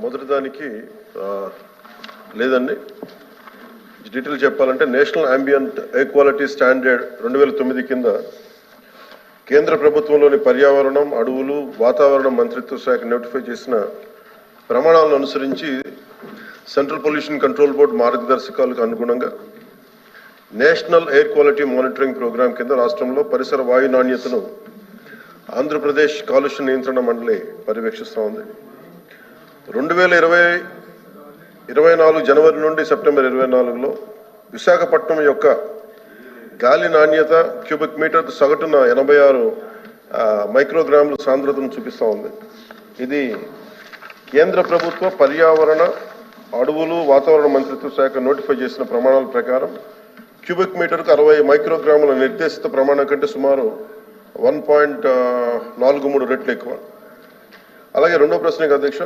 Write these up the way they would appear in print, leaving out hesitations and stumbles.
మొదటి దానికి లేదండి. డీటెయిల్ చెప్పాలంటే national ambient air quality standard 2009 కింద కేంద్ర ప్రభుత్వంలోని పర్యావరణం, అడవులు, వాతావరణ మంత్రిత్వ శాఖ నోటిఫై చేసిన ప్రమాణాలను అనుసరించి సెంట్రల్ పొల్యూషన్ కంట్రోల్ బోర్డు మార్గదర్శకాలకు అనుగుణంగా national air quality monitoring program కింద రాష్ట్రంలో పరిసర వాయు నాణ్యతను ఆంధ్రప్రదేశ్ కాలుష్య నియంత్రణ మండలి పర్యవేక్షిస్తూ ఉంది. 2024 జనవరి నుండి సెప్టెంబర్ 24లో విశాఖపట్నం యొక్క గాలి నాణ్యత క్యూబిక్ మీటర్ సగటున 86 మైక్రోగ్రాముల సాంద్రతను చూపిస్తూ ఉంది. ఇది కేంద్ర ప్రభుత్వ పర్యావరణ, అడవులు, వాతావరణ మంత్రిత్వ శాఖ నోటిఫై చేసిన ప్రమాణాల ప్రకారం క్యూబిక్ మీటర్కు 60 మైక్రోగ్రాముల నిర్దేశిత ప్రమాణం కంటే సుమారు 1.43 రెట్లు ఎక్కువ. అలాగే రెండో ప్రశ్నకు అధ్యక్ష,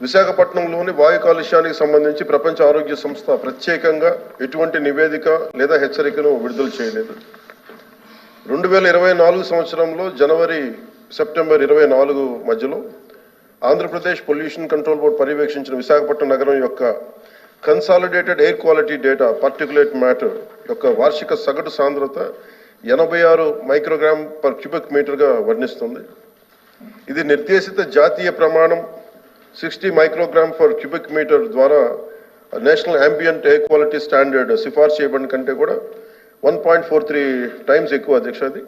విశాఖపట్నంలోని వాయు కాలుష్యానికి సంబంధించి ప్రపంచ ఆరోగ్య సంస్థ ప్రత్యేకంగా ఎటువంటి నివేదిక లేదా హెచ్చరికను విడుదల చేయలేదు. 2024 సంవత్సరంలో జనవరి సెప్టెంబర్ 24 మధ్యలో Andhra Pradesh pollution control board పర్యవేక్షించిన Visakhapatnam నగరం యొక్క consolidated air quality data particulate matter యొక్క వార్షిక సగటు సాంద్రత 86 మైక్రోగ్రామ్ పర్ క్యూబిక్ మీటర్గా వర్ణిస్తుంది. ఇది నిర్దేశిత జాతీయ ప్రమాణం 60 మైక్రోగ్రామ్ పర్ క్యూబిక్ మీటర్ ద్వారా national ambient air quality standard సిఫార్సు చేయబడిన కంటే కూడా 1.43 టైమ్స్ ఎక్కువ అధ్యక్ష. అది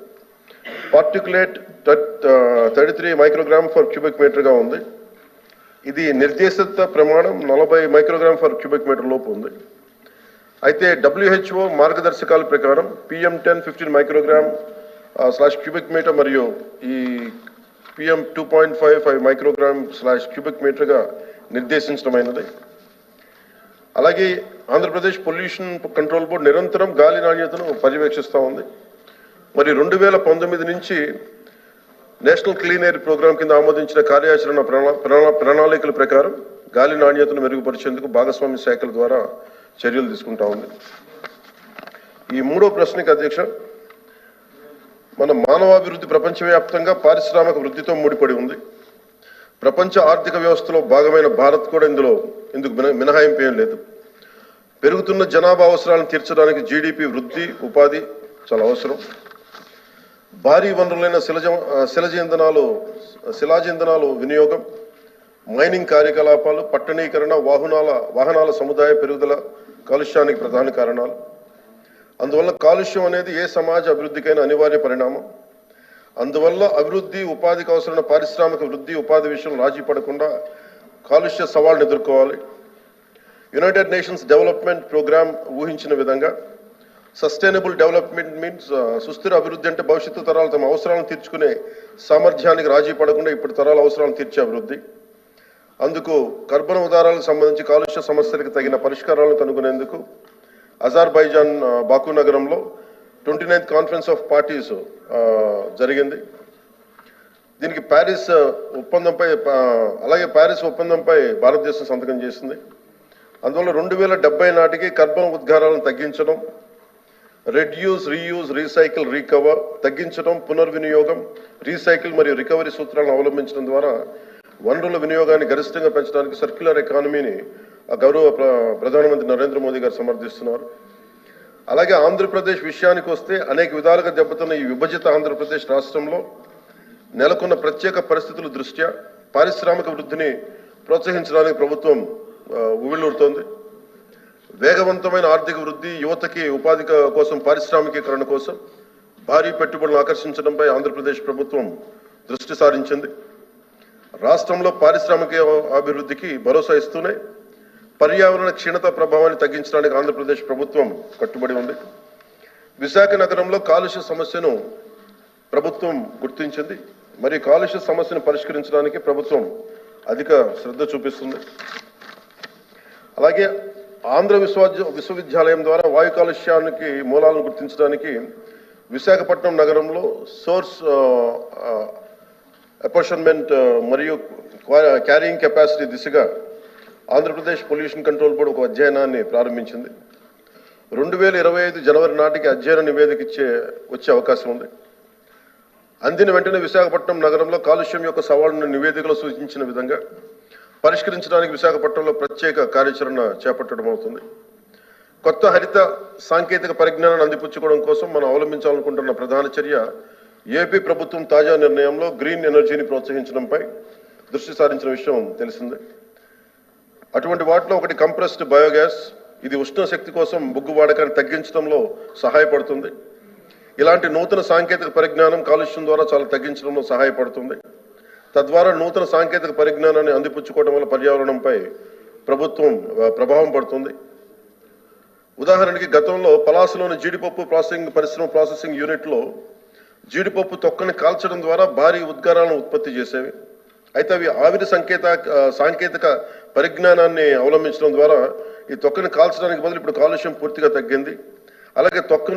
పార్టికులేట్ 33 మైక్రోగ్రామ్ పర్ క్యూబిక్ మీటర్గా ఉంది. ఇది నిర్దేశిత ప్రమాణం 40 మైక్రోగ్రామ్ పర్ క్యూబిక్ మీటర్ లోపు ఉంది. అయితే WHO మార్గదర్శకాల ప్రకారం PM10 15 మైక్రోగ్రామ్ / క్యూబిక్ మీటర్ మరియు ఈ PM 2.55 మైక్రోగ్రామ్ / క్యూబిక్ మీటర్గా నిర్దేశించడమైనది. అలాగే ఆంధ్రప్రదేశ్ పొల్యూషన్ కంట్రోల్ బోర్డు నిరంతరం గాలి నాణ్యతను పర్యవేక్షిస్తూ ఉంది. మరి 2019 నుంచి నేషనల్ క్లీన్ ఎయిర్ ప్రోగ్రాం కింద ఆమోదించిన కార్యాచరణ ప్రణాళికల ప్రకారం గాలి నాణ్యతను మెరుగుపరిచేందుకు భాగస్వామ్య శాఖల ద్వారా చర్యలు తీసుకుంటా ఉంది. ఈ మూడో ప్రశ్నకి అధ్యక్ష, మన మానవాభివృద్ధి ప్రపంచవ్యాప్తంగా పారిశ్రామిక వృద్ధితో ముడిపడి ఉంది. ప్రపంచ ఆర్థిక వ్యవస్థలో భాగమైన భారత్ కూడా ఇందుకు మినహాయింపు ఏం లేదు. పెరుగుతున్న జనాభా అవసరాలను తీర్చడానికి GDP వృద్ధి, ఉపాధి చాలా అవసరం. భారీ వనరులైన శిలాజ ఇంధనాలు వినియోగం, మైనింగ్ కార్యకలాపాలు, పట్టణీకరణ, వాహనాల సముదాయ పెరుగుదల కాలుష్యానికి ప్రధాన కారణాలు. అందువల్ల కాలుష్యం అనేది ఏ సమాజ అభివృద్ధికైనా అనివార్య పరిణామం. అందువల్ల అభివృద్ధి, ఉపాధికి అవసరమైన పారిశ్రామిక వృద్ధి, ఉపాధి విషయంలో రాజీ పడకుండా కాలుష్య సవాళ్ళను ఎదుర్కోవాలి. యునైటెడ్ నేషన్స్ డెవలప్మెంట్ ప్రోగ్రామ్ ఊహించిన విధంగా సస్టైనబుల్ డెవలప్మెంట్ మీన్స్ సుస్థిర అభివృద్ధి అంటే భవిష్యత్తు తరాలు తమ అవసరాలను తీర్చుకునే సామర్థ్యానికి రాజీ పడకుండా ఇప్పటి తరాల అవసరాలను తీర్చే అభివృద్ధి. అందుకు కర్బన ఉదారాలకు సంబంధించి కాలుష్య సమస్యలకు తగిన పరిష్కారాలను కనుగొనేందుకు అజర్బైజాన్ బాకు నగరంలో 29th కాన్ఫరెన్స్ ఆఫ్ పార్టీస్ జరిగింది. దీనికి ప్యారిస్ ఒప్పందంపై భారతదేశం సంతకం చేసింది. అందువల్ల 2070 నాటికి కర్బన ఉద్గారాలను తగ్గించడం, రెడ్యూస్, రీయూజ్, రీసైకిల్, రీకవర్ తగ్గించడం, పునర్వినియోగం, రీసైకిల్ మరియు రికవరీ సూత్రాలను అవలంబించడం ద్వారా వనరుల వినియోగాన్ని గరిష్టంగా పెంచడానికి సర్క్యులర్ ఎకానమీని గౌరవ ప్రధానమంత్రి నరేంద్ర మోదీ గారు సమర్థిస్తున్నారు. అలాగే ఆంధ్రప్రదేశ్ విషయానికి వస్తే అనేక విధాలుగా దెబ్బతిన్న ఈ విభజిత ఆంధ్రప్రదేశ్ రాష్ట్రంలో నెలకొన్న ప్రత్యేక పరిస్థితుల దృష్ట్యా పారిశ్రామిక వృద్ధిని ప్రోత్సహించడానికి ప్రభుత్వం ఉవ్విళ్ళూరుతోంది. వేగవంతమైన ఆర్థిక వృద్ధి, యువతకి ఉపాధి కోసం, పారిశ్రామికీకరణ కోసం భారీ పెట్టుబడులను ఆకర్షించడంపై ఆంధ్రప్రదేశ్ ప్రభుత్వం దృష్టి సారించింది. రాష్ట్రంలో పారిశ్రామిక అభివృద్ధికి భరోసా ఇస్తూనే పర్యావరణ క్షీణత ప్రభావాన్ని తగ్గించడానికి ఆంధ్రప్రదేశ్ ప్రభుత్వం కట్టుబడి ఉంది. విశాఖ నగరంలో కాలుష్య సమస్యను ప్రభుత్వం గుర్తించింది. మరి కాలుష్య సమస్యను పరిష్కరించడానికి ప్రభుత్వం అధిక శ్రద్ధ చూపిస్తుంది. అలాగే ఆంధ్ర విశ్వవిద్యాలయం ద్వారా వాయు కాలుష్యానికి మూలాలను గుర్తించడానికి విశాఖపట్నం నగరంలో సోర్స్ అపార్ట్మెంట్ మరియు క్యారింగ్ కెపాసిటీ దిశగా ఆంధ్రప్రదేశ్ పొల్యూషన్ కంట్రోల్ బోర్డు ఒక అధ్యయనాన్ని ప్రారంభించింది. 2025 జనవరి నాటికి అధ్యయన నివేదిక వచ్చే అవకాశం ఉంది. అందిన వెంటనే విశాఖపట్నం నగరంలో కాలుష్యం యొక్క సవాళ్లను నివేదికలో సూచించిన విధంగా పరిష్కరించడానికి విశాఖపట్నంలో ప్రత్యేక కార్యాచరణ చేపట్టడం అవుతుంది. కొత్త హరిత సాంకేతిక పరిజ్ఞానాన్ని అందిపుచ్చుకోవడం కోసం మనం అవలంబించాలనుకుంటున్న ప్రధాన చర్య ఏపీ ప్రభుత్వం తాజా నిర్ణయంలో గ్రీన్ ఎనర్జీని ప్రోత్సహించడంపై దృష్టి సారించిన విషయం తెలిసిందే. అటువంటి వాటిలో ఒకటి కంప్రెస్డ్ బయోగ్యాస్. ఇది ఉష్ణ శక్తి కోసం బొగ్గు వాడకాన్ని తగ్గించడంలో సహాయపడుతుంది. ఇలాంటి నూతన సాంకేతిక పరిజ్ఞానం కాలుష్యం ద్వారా చాలా తగ్గించడంలో సహాయపడుతుంది. తద్వారా నూతన సాంకేతిక పరిజ్ఞానాన్ని అందిపుచ్చుకోవడం వల్ల పర్యావరణంపై ప్రభుత్వం ప్రభావం పడుతుంది. ఉదాహరణకి గతంలో పలాసలోని జీడిపప్పు ప్రాసెసింగ్ యూనిట్లో జీడిపప్పు తొక్కని కాల్చడం ద్వారా భారీ ఉద్గారాలను ఉత్పత్తి చేసేవి. అయితే అవి ఆవిరి సాంకేతిక పరిజ్ఞానాన్ని అవలంబించడం ద్వారా ఈ తొక్కని కాల్చడానికి బదులు ఇప్పుడు కాలుష్యం పూర్తిగా తగ్గింది. అలాగే తొక్కని